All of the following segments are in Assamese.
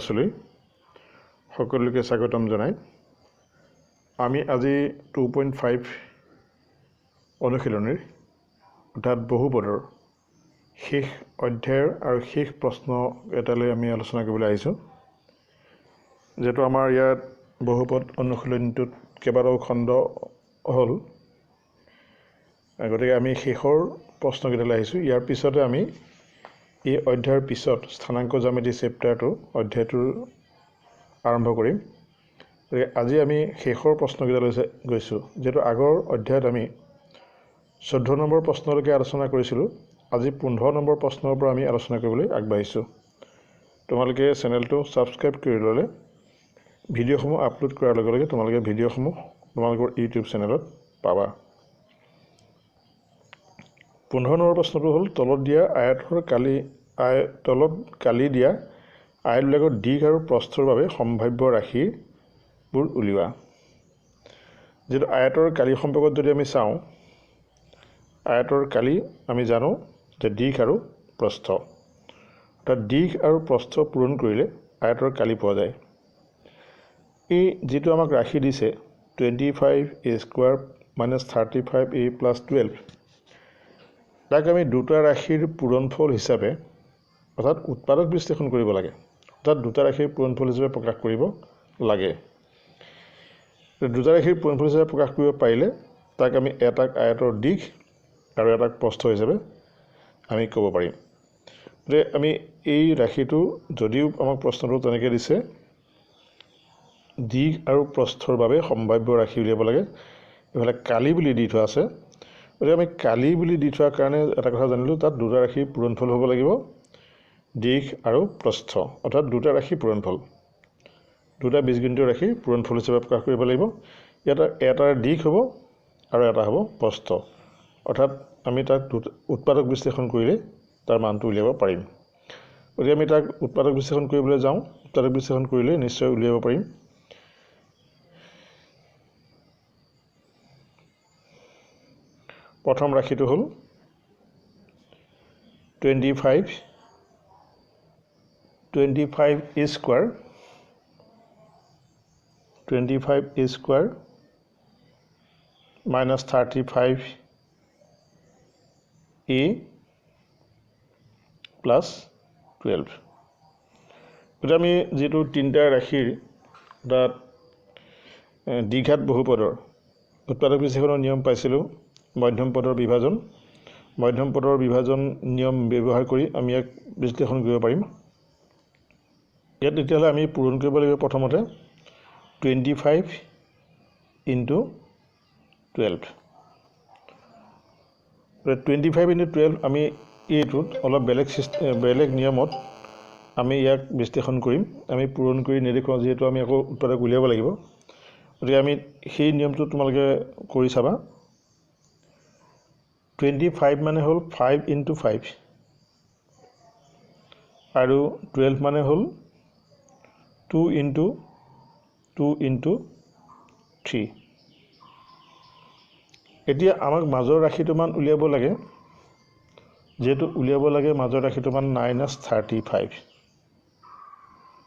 ক্লাছলৈ সকলোকে স্বাগতম জনাই আমি আজি 2.5 অনুশীলনীৰ অৰ্থাৎ বহুপদৰ শেষ অধ্যায়ৰ আৰু শেষ প্ৰশ্ন এটালৈ আমি আলোচনা কৰিবলৈ আহিছোঁ যেটো আমাৰ ইয়াত বহুপদ অনুশীলনীটোত কেইবাটাও খণ্ড হ'ল গতিকে আমি শেষৰ প্ৰশ্নকেইটালৈ আহিছোঁ ইয়াৰ পিছতে আমি এই অধ্যায়ৰ পিছত স্থানাংক জ্যামিতি চেপ্টাৰটো অধ্যায়টোৰ আৰম্ভ কৰিম আজি আমি শেষৰ প্ৰশ্নকেইটালৈ গৈছোঁ যেটো আগৰ অধ্যায়ত আমি 14 নম্বৰ প্ৰশ্নলৈকে আলোচনা কৰিছিলোঁ আজি 15 নম্বৰ প্ৰশ্নৰ পৰা আমি আলোচনা কৰিবলৈ আগবাঢ়িছোঁ তোমালোকে চেনেলটো সাবস্ক্ৰাইব কৰি ল'লে ভিডিঅ'সমূহ আপলোড কৰাৰ লগে লগে তোমালোকে ভিডিঅ'সমূহ তোমালোকৰ ইউটিউব চেনেলত পাবা 15 নম্বৰ প্ৰশ্নটো হ'ল তলত দিয়া আয়তৰ কালি দিয়া আয়তবিলাকৰ দিশ আৰু প্ৰস্থৰ বাবে সম্ভাৱ্য ৰাশিবোৰ উলিওৱা যেটো আয়তৰ কালি সম্পৰ্কত যদি আমি চাওঁ আয়তৰ কালি আমি জানো যে দিশ আৰু প্ৰস্থ অৰ্থাৎ দিশ আৰু প্ৰস্থ পূৰণ কৰিলে আয়তৰ কালি পোৱা যায় এই যেটো আমাক ৰাশি দিছে 25a স্কয়াৰ - 35a + 12 তাক আমি দুটা ৰাশিৰ পূৰণফল হিচাপে অৰ্থাৎ উৎপাদক বিশ্লেষণ কৰিব লাগে অৰ্থাৎ দুটা ৰাশিৰ পূৰণফল হিচাপে প্ৰকাশ কৰিব লাগে দুটা ৰাশিৰ পূৰণফল হিচাপে প্ৰকাশ কৰিব পাৰিলে তাক আমি এটাক আয়তৰ দিশ আৰু এটাক প্ৰস্থ হিচাপে আমি ক'ব পাৰিম যে আমি এই ৰাশিটো যদিও আমাক প্ৰশ্নটো তেনেকৈ দিছে দিশ আৰু প্ৰস্থৰ বাবে সম্ভাৱ্য ৰাশি উলিয়াব লাগে এফালে কালি বুলি দি থোৱা আছে গতিকে আমি কালি বুলি দি থোৱাৰ কাৰণে এটা কথা জানিলোঁ তাত দুটা ৰাশিৰ পূৰণফল হ'ব লাগিব দিশ আৰু প্ৰস্থ অৰ্থাৎ দুটা ৰাশিৰ পূৰণফল দুটা বীজগণিতীয় ৰাশিৰ পূৰণফল হিচাপে প্ৰকাশ কৰিব লাগিব এটাৰ দিশ হ'ব আৰু এটা হ'ব প্ৰস্থ অৰ্থাৎ আমি তাক উৎপাদক বিশ্লেষণ কৰিলে তাৰ মানটো উলিয়াব পাৰিম গতিকে আমি তাক উৎপাদক বিশ্লেষণ কৰিবলৈ যাওঁ উৎপাদক বিশ্লেষণ কৰিলে নিশ্চয় উলিয়াব পাৰিম প্ৰথম ৰাশিটো হ'ল 25a square 35a square - 35a + 12 গতিকে আমি যেটো তিনিটা ৰাশিৰ তাত দ্বিঘাত বহুপদৰ উৎপাদক বিশ্লেষণৰ নিয়ম পাইছিলোঁ মধ্যম পদৰ বিভাজন নিয়ম ব্যৱহাৰ কৰি আমি ইয়াক বিশ্লেষণ কৰিব পাৰিম ইয়াত তেতিয়াহ'লে আমি পূৰণ কৰিব লাগিব প্ৰথমতে 25 * 12 25 * 12 আমি এইটোত অলপ বেলেগ নিয়মত আমি ইয়াক বিশ্লেষণ কৰিম আমি পূৰণ কৰি নেদেখুৱাওঁ যিহেতু আমি আকৌ উৎপাদক উলিয়াব লাগিব গতিকে আমি সেই নিয়মটো তোমালোকে কৰি চাবা 25 মানে হ'ল 5 * 5 আৰু 12 মানে হ'ল 2 * 3 এতিয়া আমাক মাজৰ ৰাশিটো মান উলিয়াব লাগে যেটো উলিয়াব লাগে মাজৰ ৰাশিটো মান -35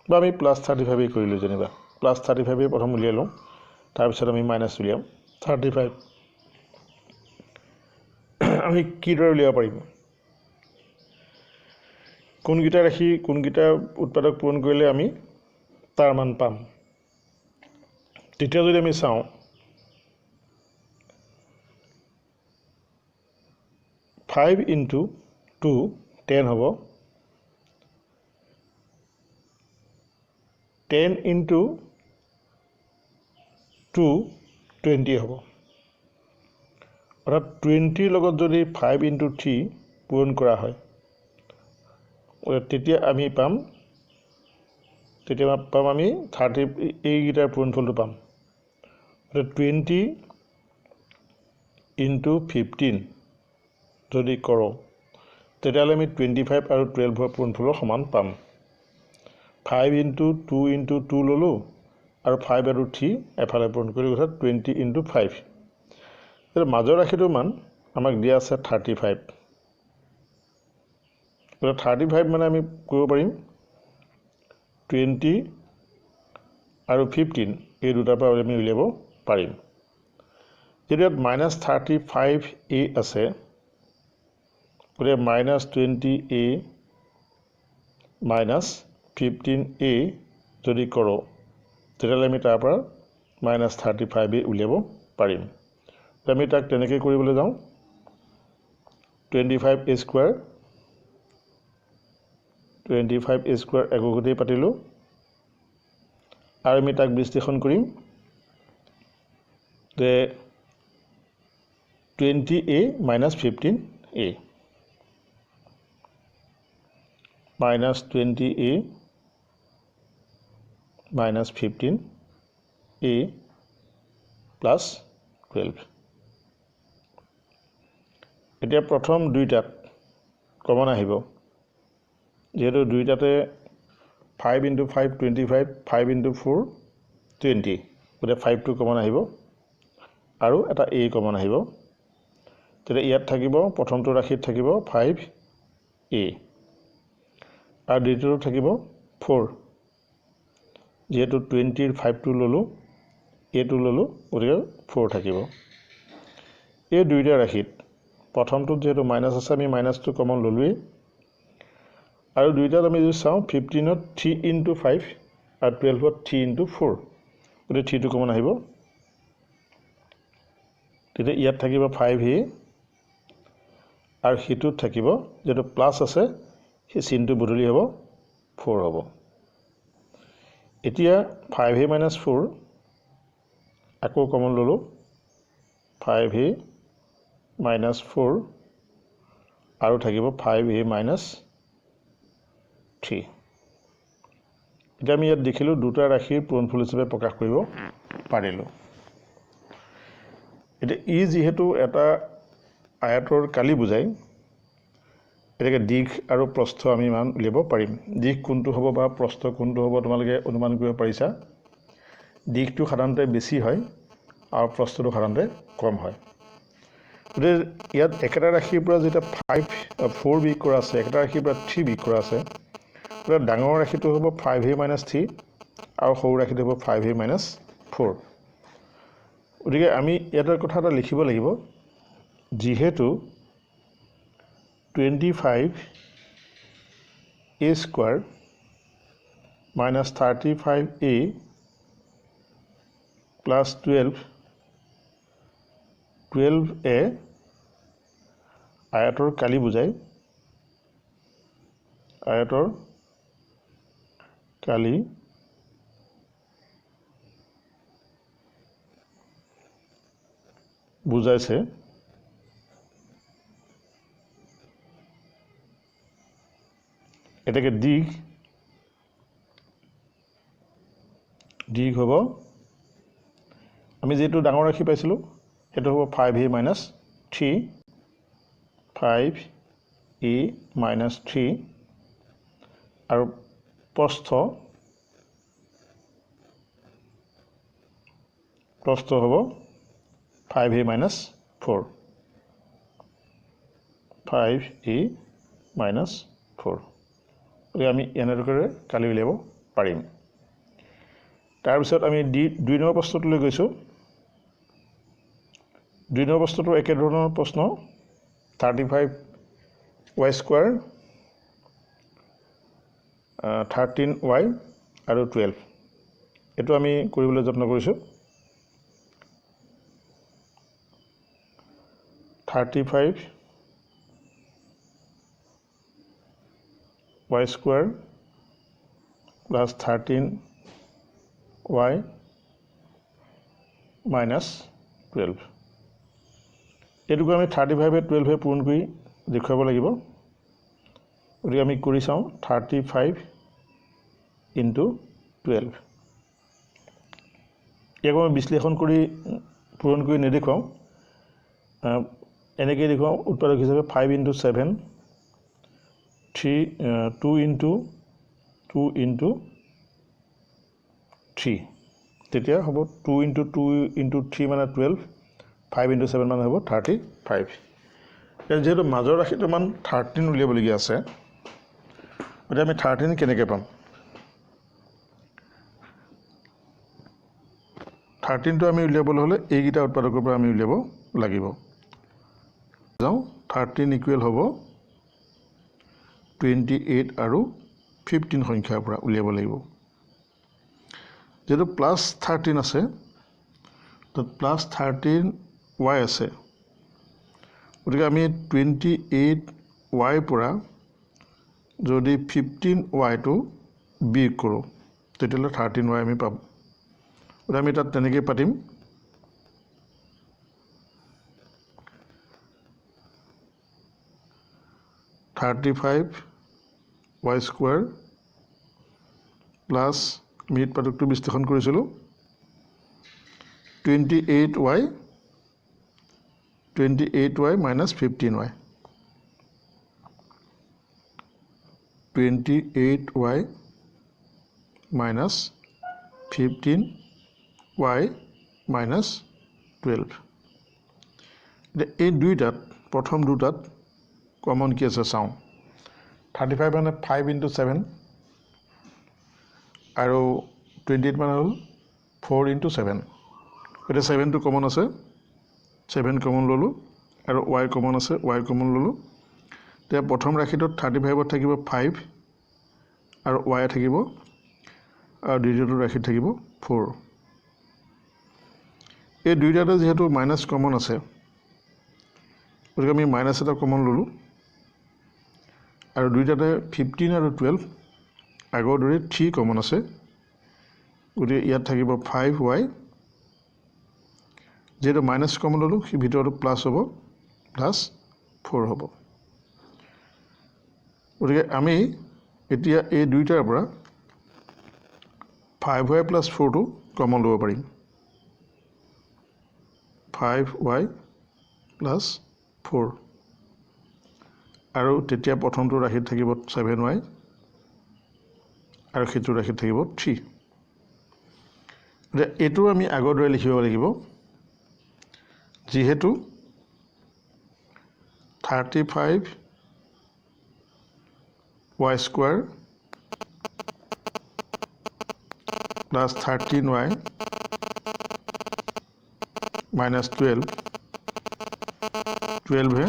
বা আমি +35 কৰিলোঁ যেনিবা +35 প্ৰথম উলিয়াই লওঁ তাৰপিছত আমি মাইনাছ উলিয়াম 35 আমি কিদৰে উলিয়াব পাৰিম কোনকেইটা ৰাশি কোনকেইটা উৎপাদক পূৰণ কৰিলে আমি তাৰ মান পাম তেতিয়া যদি আমি চাওঁ 5 * 2 10 হ'ব 10 * 2 20 হ'ব অৰ্থাৎ 20ৰ লগত যদি 5 * 3 পূৰণ কৰা হয় তেতিয়া আমি পাম আমি 30 এইকেইটাৰ পূৰণফলটো পাম অৰ্থাৎ 20 * 15 যদি কৰোঁ তেতিয়াহ'লে আমি 25 আৰু 12ৰ পূৰণফলৰ সমান পাম 5 * 2 * 2 ল'লোঁ আৰু 5 আৰু 3 এফালে পূৰণ কৰিলোঁ অৰ্থাৎ 20 * 5 মাজৰ ৰাশিটোৰ মান আমাক দিয়া আছে 35 35 মানে আমি কৰিব পাৰিম 20 আৰু 15 এই দুটাৰ পৰা আমি উলিয়াব পাৰিম যদি ইয়াত -35a আছে গতিকে -20a -15a যদি কৰোঁ তেতিয়াহ'লে আমি তাৰ পৰা -35a উলিয়াব পাৰিম আমি তাক তেনেকৈ কৰিবলৈ যাওঁ 25a স্কোৱাৰ একগোটেই পাতিলোঁ আৰু আমি তাক বিশ্লেষণ কৰিম যে 20a - 15a -20a -15a plus 12 এতিয়া প্ৰথম দুইটাত কমন আহিব যেহেতু দুইটাতে 5 × 5 25 5 × 4 20 গতিকে 5টো কমন আহিব আৰু এটা a কমন আহিব তেতিয়া ইয়াত থাকিব প্ৰথমটো ৰাশিত থাকিব 5a আৰু দ্বিতীয়টো থাকিব 4 যেহেতু 20ৰ 5টো ল'লোঁ a টো ল'লোঁ গতিকে 4 থাকিব এই দুইটা ৰাশিত প্ৰথমটোত যেহেতু মাইনাছ আছে আমি মাইনাছটো কমন ল'লোৱেই আৰু দুইটাত আমি যদি চাওঁ 15ত 3 × 5 আৰু 12ত 3 × 4 গতিকে 3টো কমন আহিব তেতিয়া ইয়াত থাকিব 5a আৰু সিটোত থাকিব যেহেতু প্লাছ আছে সেই চিনটো বদলি হ'ব 4 হ'ব এতিয়া 5a - 4 আকৌ কমন ল'লোঁ 5a - 4 আৰু থাকিব 5a - 3 এতিয়া আমি ইয়াত দেখিলোঁ দুটা ৰাশিৰ পূৰণফল হিচাপে প্ৰকাশ কৰিব পাৰিলোঁ এতিয়া ই যিহেতু এটা আয়তৰ কালি বুজায় এটাকে দিশ আৰু প্ৰস্থ আমি মান উলিয়াব পাৰিম দিশ কোনটো হ'ব বা প্ৰস্থ কোনটো হ'ব তোমালোকে অনুমান কৰিব পাৰিছা দিশটো সাধাৰণতে বেছি হয় আৰু প্ৰস্থটো সাধাৰণতে কম হয় গতিকে ইয়াত একেটা ৰাশিৰ পৰা যেতিয়া 4 বিয়োগ কৰা আছে একেটা ৰাশিৰ পৰা 3 বিয়োগ কৰা আছে গতিকে ডাঙৰ ৰাশিটো হ'ব 5a - 3 আৰু সৰু ৰাশিটো হ'ব 5a - 4 গতিকে আমি ইয়াতে কথা এটা লিখিব লাগিব যিহেতু 25a square -35a plus 12a আয়তৰ কালি বুজায় আয়তৰ কালি বুজাইছে এটাকে দিশ হ'ব আমি যেটো ডাঙৰ ৰাশি পাইছিলোঁ সেইটো হ'ব 5a - 3 5a - 3 আৰু প্ৰস্থ হ'ব 5a - 4 5a - 4 গতিকে আমি এনেদৰে কালি উলিয়াব পাৰিম তাৰপিছত আমি 2 নম্বৰ প্ৰশ্নটোলৈ গৈছোঁ 2 নম্বৰ প্ৰশ্নটো একেধৰণৰ প্ৰশ্ন 35y স্কোৱাৰ 13y আৰু 12 এইটো আমি কৰিবলৈ যত্ন কৰিছোঁ 35y স্কোৱাৰ প্লাছ 13y - 12 এইটোকে আমি 35 12 পূৰণ কৰি দেখুৱাব লাগিব গতিকে আমি কৰি চাওঁ 35 × 12 ইয়াক আমি বিশ্লেষণ কৰি পূৰণ কৰি নেদেখুৱাওঁ এনেকৈ দেখুৱাওঁ উৎপাদক হিচাপে 5 × 7 2 × 3 তেতিয়া হ'ব 2 × 2 × 3 মানে 12 5 × 7 মানে হ'ব 35 যেহেতু মাজৰ ৰাশিটোৰ মান 13 উলিয়াবলগীয়া আছে গতিকে আমি 13 কেনেকৈ পাম 13টো আমি উলিয়াবলৈ হ'লে এইকেইটা উৎপাদকৰ পৰা আমি উলিয়াব লাগিব যাওঁ 13 ইকুৱেল হ'ব 28 আৰু 15 সংখ্যাৰ পৰা উলিয়াব লাগিব যেটো প্লাস 13 আছে তাত প্লাস 13y আছে গতিকে আমি 28y পৰা যদি 15y টো বিয়োগ কৰোঁ তেতিয়াহ'লে 13y আমি পাম গতিকে আমি তাত তেনেকৈ পাতিম 35y স্কোয়াৰ প্লাস আমি উৎপাদকটো বিশ্লেষণ কৰিছিলোঁ 28y minus 15y 28y minus 15y minus 12 এই দুইটাত প্ৰথম দুটাত কমন কি আছে চাওঁ 35 মানে 5 into 7 আৰু 28 মানে হ'ল 4 into 7 এতিয়া 7 টো কমন আছে 7 কমন ললো আৰু y কমন আছে y কমন ললো তে প্ৰথম ৰাশিটোত 35 ত থাকিব 5 আৰু y থাকিব আৰু দ্বিতীয়টো ৰাশিত থাকিব 4 এই দুইটাতে যেহেতু মাইনাস কমন আছে গতিকে আমি মাইনাস এটা কমন ললো আৰু দুইটাতে 15 আৰু 12 আগৰ দৰে 3 কমন আছে গতিকে ইয়াত থাকিব 5y যেটো মাইনাস কমন ললো সি ভিতৰটো প্লাস হ'ব প্লাস 4 হ'ব গতিকে আমি এতিয়া এই দুইটাৰ পৰা 5y plus 4 টো কমন ল'ব পাৰিম 5y plus 4 আৰু তেতিয়া প্ৰথমটো ৰাশিত থাকিব 7y আৰু সেইটো ৰাশিত থাকিব 3 এটো আমি আগৰ দৰে লিখিব লাগিব যেহেতু 35y square plus 13y minus 12 হে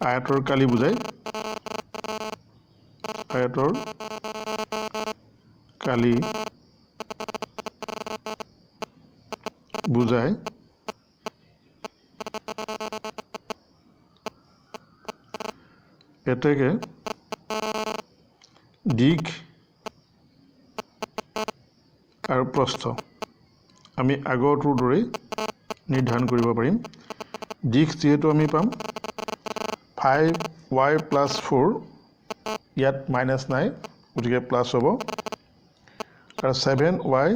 আয়তৰ কালি বুজায় আয়তৰ কালি বুজায় এতেকে দিক আৰু প্ৰস্থ আমি আগৰটোৰ দৰে নিৰ্ধাৰণ কৰিব পাৰিম দিক যেহেতু আমি পাম 5y plus 4 ইয়াত মাইনাস নাই গতিকে প্লাস হ'ব আৰু 7y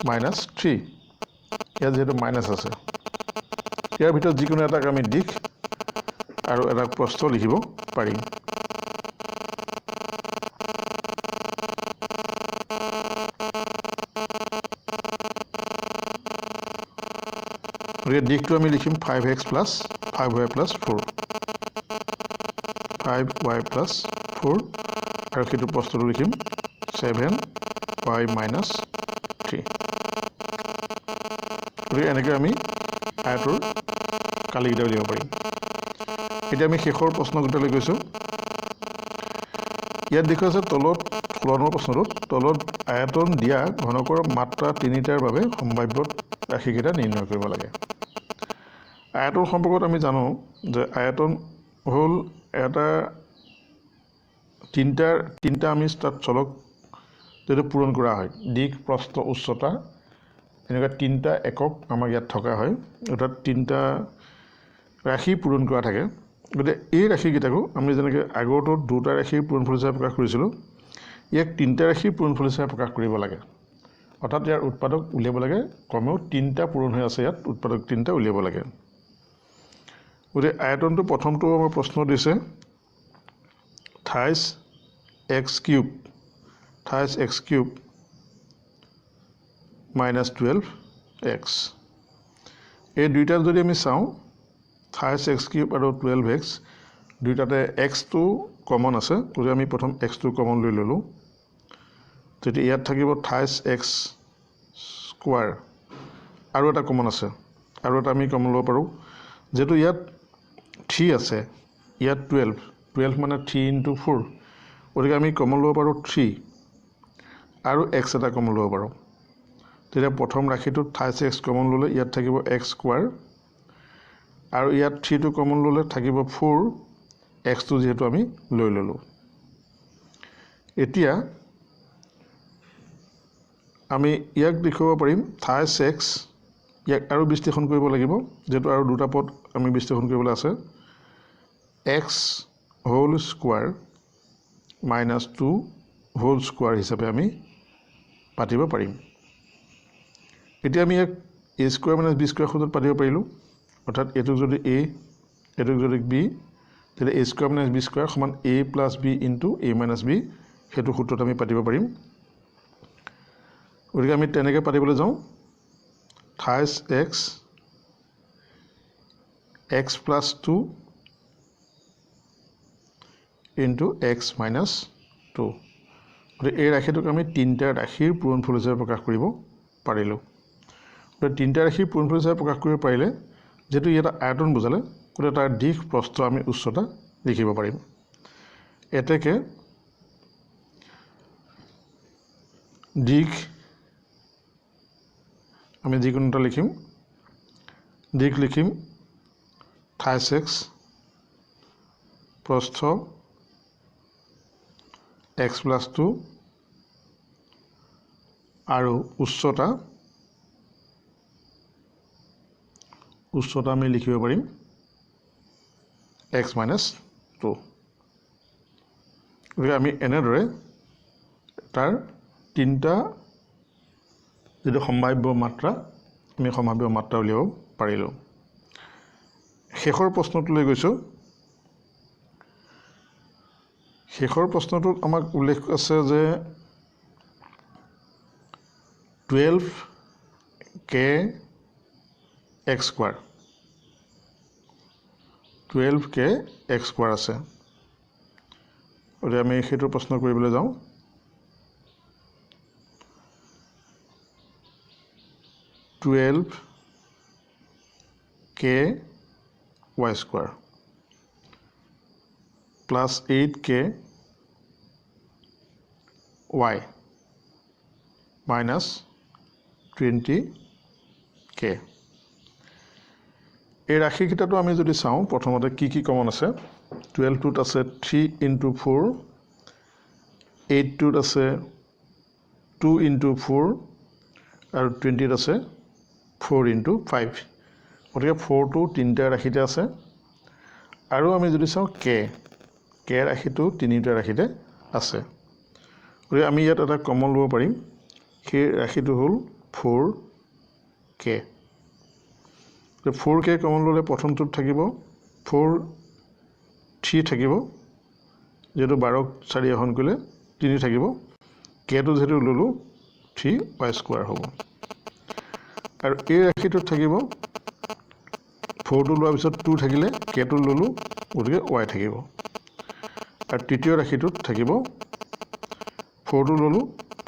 minus 3 ইয়াত যেহেতু মাইনাস আছে ইয়াৰ ভিতৰত যিকোনো এটা আমি দিক আৰু এটা প্ৰস্থ লিখিব পাৰিম দিকটো আমি লিখিম 5x plus 5y plus 4 5y plus 4 আৰু সেইটো প্ৰস্থটো লিখিম 7y minus 3 এনেকৈ আমি আয়তৰ কালিকেইটা উলিয়াব পাৰিম এতিয়া আমি শেষৰ প্ৰশ্ন গোটালৈ গৈছো ইয়াত দেখুৱা আছে তলত 16 নম্বৰ প্ৰশ্নটোত তলত আয়তন দিয়া ঘনকৰ মাত্ৰা তিনিটাৰ বাবে সম্ভাৱ্য ৰাশিকেইটা নিৰ্ণয় কৰিব লাগে আয়তৰ সম্পৰ্কত আমি জানো যে আয়তন হ'ল এটা তিনটা আমি তাত চলক যেটো পূৰণ কৰা হয় দিক প্ৰস্থ উচ্চতা এনেকুৱা তিনটা একক আমাৰ ইয়াত থকা হয় অৰ্থাৎ তিনটা ৰাশি পূৰণ কৰা থাকে গতিকে এই ৰাশিকেইটাকো আমি যেনেকৈ আগৰটো দুটা ৰাশিৰ পূৰণফল হিচাপে প্ৰকাশ কৰিছিলোঁ ইয়াক তিনটা ৰাশিৰ পূৰণফল হিচাপে প্ৰকাশ কৰিব লাগে অৰ্থাৎ ইয়াৰ উৎপাদক উলিয়াব লাগে কমেও তিনটা পূৰণ হৈ আছে ইয়াত উৎপাদক তিনটা উলিয়াব লাগে গতিকে আয়তনটো প্ৰথমটো আমাৰ প্ৰশ্ন দিছে 28x cube minus 12x এই দুইটাত যদি আমি চাওঁ 28x cube আৰু 12x দুইটাতে x টো কমন আছে গতিকে আমি প্ৰথম x টো কমন লৈ ললো তেতিয়া ইয়াত থাকিব 28x স্কোৱাৰ আৰু এটা কমন আছে আৰু এটা আমি কমন ল'ব পাৰোঁ যেহেতু ইয়াত 3 আছে ইয়াত 12 মানে 3 × 4 গতিকে আমি কমন ল'ব পাৰোঁ 3 আৰু x এটা কমন ল'ব পাৰোঁ তেতিয়া প্ৰথম ৰাশিটোত 28x কমন ল'লে ইয়াত থাকিব x স্কোৱাৰ আৰু ইয়াত 3 টো কমন ল'লে থাকিব 4 x টো যেহেতু আমি লৈ ল'লোঁ এতিয়া আমি ইয়াক দেখুৱাব পাৰিম 28x ইয়াক আৰু বিশ্লেষণ কৰিব লাগিব যেহেতু আৰু দুটা পদ আমি বিশ্লেষণ কৰিবলৈ আছে x whole square minus 2 whole square হিচাপে আমি পাতিব পাৰিম এতিয়া আমি ইয়াক a square minus b square সূত্ৰত পাতিব পাৰিলোঁ অৰ্থাৎ এইটো যদি a এইটো যদি b তেতিয়া a square minus b square সমান a plus b into a minus b সেইটো সূত্ৰত আমি পাতিব পাৰিম গতিকে আমি তেনেকৈ পাতিবলৈ যাওঁ 28x x plus 2 into x minus 2 গতিকে এই ৰাশিটোক আমি তিনিটা ৰাশিৰ পূৰণফল হিচাপে প্ৰকাশ কৰিব পাৰিলোঁ গতিকে তিনিটা ৰাশিৰ পূৰণফল হিচাপে প্ৰকাশ কৰিব পাৰিলে যেহেতু ইয়াত আয়তন বুজালে গতিকে তাৰ দিশ প্ৰস্থ আমি উচ্চতা লিখিব পাৰিম এতেকে দিশ আমি যিকোনো এটা লিখিম দিশ লিখিম 28x প্ৰস্থ x প্লাছ 2 আৰু উচ্চতা আমি লিখিব পাৰিম x মাইনাছ 2 গতিকে আমি এনেদৰে তাৰ তিনিটা যেটো সম্ভাব্য মাত্ৰা আমি সম্ভাব্য মাত্ৰা উলিয়াব পাৰিলোঁ শেষৰ প্ৰশ্নটোলৈ গৈছোঁ শেষৰ প্ৰশ্নটোত আমাক উল্লেখ আছে যে 12k x square 12k x square আছে গতিকে আমি সেইটো প্ৰশ্ন কৰিবলৈ যাওঁ 12k y square plus 8k y minus 20k এই ৰাশিকেইটাটো আমি যদি চাওঁ প্ৰথমতে কি কমন আছে 12 টোত আছে 3 × 4 8 টোত আছে 2 × 4 আৰু 20 ত আছে 4 × 5 গতিকে 4 টো তিনিটা ৰাশিতে আছে আৰু আমি যদি চাওঁ k ৰাশিটো তিনিটা ৰাশিতে আছে গতিকে আমি ইয়াত এটা কমন ল'ব পাৰিম সেই ৰাশিটো হ'ল 4k 4k কমন ল'লে প্ৰথমটোত থাকিব 3 থাকিব যেহেতু 12ক 4 এখন কৰিলে 3 থাকিব k টো যেহেতু ল'লোঁ 3y স্কোৱাৰ হ'ব আৰু এই ৰাশিটোত থাকিব 4 টো লোৱাৰ পিছত 2 থাকিলে k টো ল'লোঁ গতিকে y থাকিব আৰু তৃতীয় ৰাশিটোত থাকিব 4 টো ল'লোঁ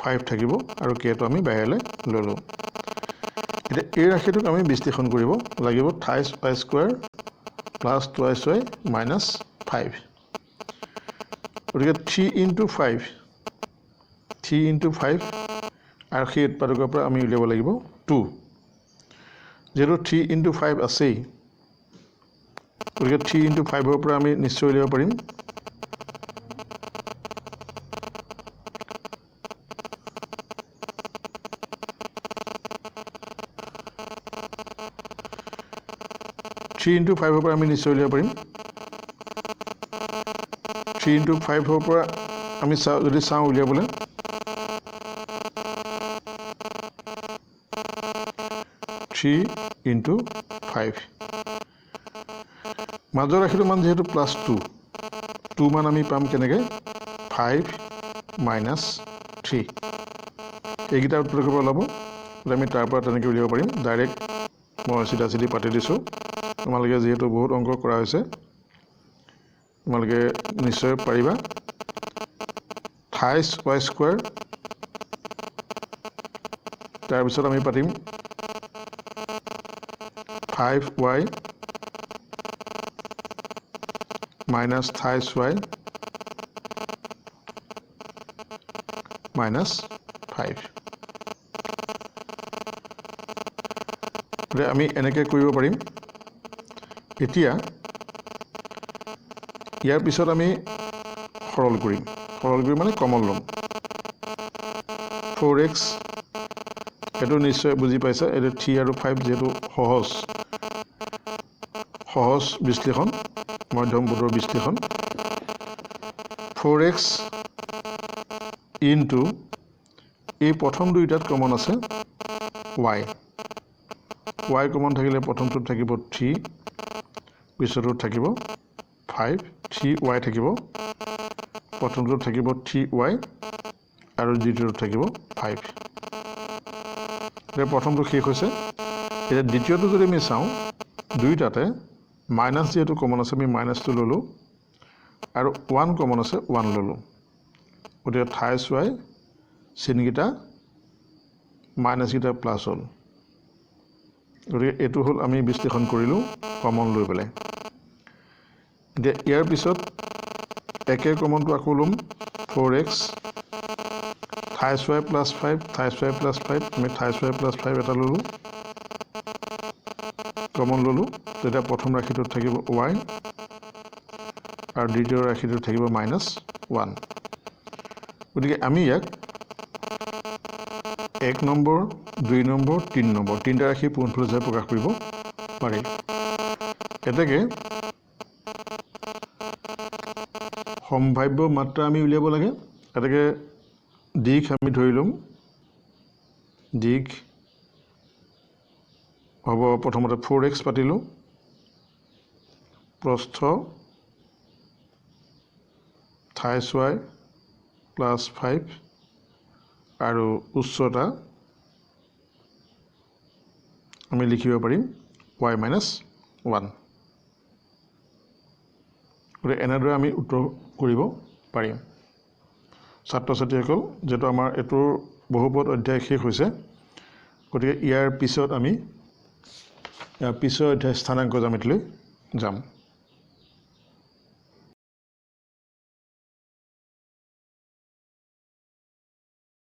5 থাকিব আৰু k টো আমি বাহিৰলৈ ল'লোঁ এতিয়া এই ৰাশিটোক আমি বিশ্লেষণ কৰিব লাগিব 28y square plus 2y minus 5 গতিকে 3 × 5 আৰু সেই উৎপাদকৰ পৰা আমি উলিয়াব লাগিব 2 যেহেতু 3 × 5 আছেই গতিকে 3 × 5ৰ পৰা আমি নিশ্চয় উলিয়াব পাৰিম 3 × 5ৰ পৰা আমি নিশ্চয় উলিয়াব পাৰিম 3 × 5ৰ পৰা আমি যদি চাওঁ উলিয়াবলৈ 3 × 5 মাজৰ ৰাশিটোৰ মান যেহেতু প্লাছ 2 মান আমি পাম কেনেকৈ 5 মাইনাছ 3 এইকেইটা উত্তৰ কৰিব ওলাব আমি তাৰ পৰা তেনেকৈ উলিয়াব পাৰিম ডাইৰেক্ট মই চিধা পাতি দিছোঁ তোমালোকে যেহেতু বহুত অংক কৰা হৈছে তোমালোকে নিশ্চয় পাৰিবা 28y স্কোৱাৰ তাৰপিছত আমি পাতিম 5y minus 23y minus 5 আমি এনেকৈ কৰিব পাৰিম এতিয়া ইয়াৰ পিছত আমি সৰল কৰিম মানে কমন ল'ম 4x এইটো নিশ্চয় বুজি পাইছা এইটো 3 আৰু 5 যেহেতু সহজ বিশ্লেষণ মধ্যম বোধৰ বিশ্লেষণ 4x ইনটু এই প্ৰথম দুইটাত কমন আছে y কমন থাকিলে প্ৰথমটোত থাকিব 3 পিছৰটোত থাকিব 5 3y থাকিব প্ৰথমটোত থাকিব 3y আৰু দ্বিতীয়টোত থাকিব 5 প্ৰথমটো শেষ হৈছে এতিয়া দ্বিতীয়টো যদি আমি চাওঁ দুইটাতে মাইনাছ যেহেতু কমন আছে আমি মাইনাছটো ল'লোঁ আৰু 1 কমন আছে 1 ল'লোঁ গতিকে 23y চিনকেইটা মাইনাছকেইটা প্লাছ হ'ল গতিকে এইটো হ'ল আমি বিশ্লেষণ কৰিলোঁ কমন লৈ পেলাই এতিয়া ইয়াৰ পিছত একে কমনটো আকৌ ল'ম 4x 23y plus 5 23y plus 5 আমি 23y plus 5 এটা ল'লোঁ কমন ল'লোঁ তেতিয়া প্ৰথম ৰাশিটোত থাকিব y আৰু দ্বিতীয় ৰাশিটোত থাকিব -1 গতিকে আমি ইয়াক 1 নম্বৰ 2 নম্বৰ 3 নম্বৰ তিনিটা ৰাশি পোনফালে যায় প্ৰকাশ কৰিব পাৰি এতেকে সম্ভাব্য মাত্ৰা আমি উলিয়াব লাগে এতেকে দিশ আমি ধৰি লম দিশ হ'ব প্ৰথমতে 4x পাতিলোঁ প্ৰস্থ 23y plus 5 আৰু উচ্চতা আমি লিখিব পাৰিম y minus 1 গতিকে এনেদৰে আমি উত্তৰ কৰিব পাৰিম ছাত্ৰ ছাত্ৰীসকল যেটো আমাৰ এটোৰ বহুপদ অধ্যায় শেষ হৈছে গতিকে ইয়াৰ পিছত আমি পিছৰ অধ্যায় স্থানাংক জ্যামিতিলৈ যাম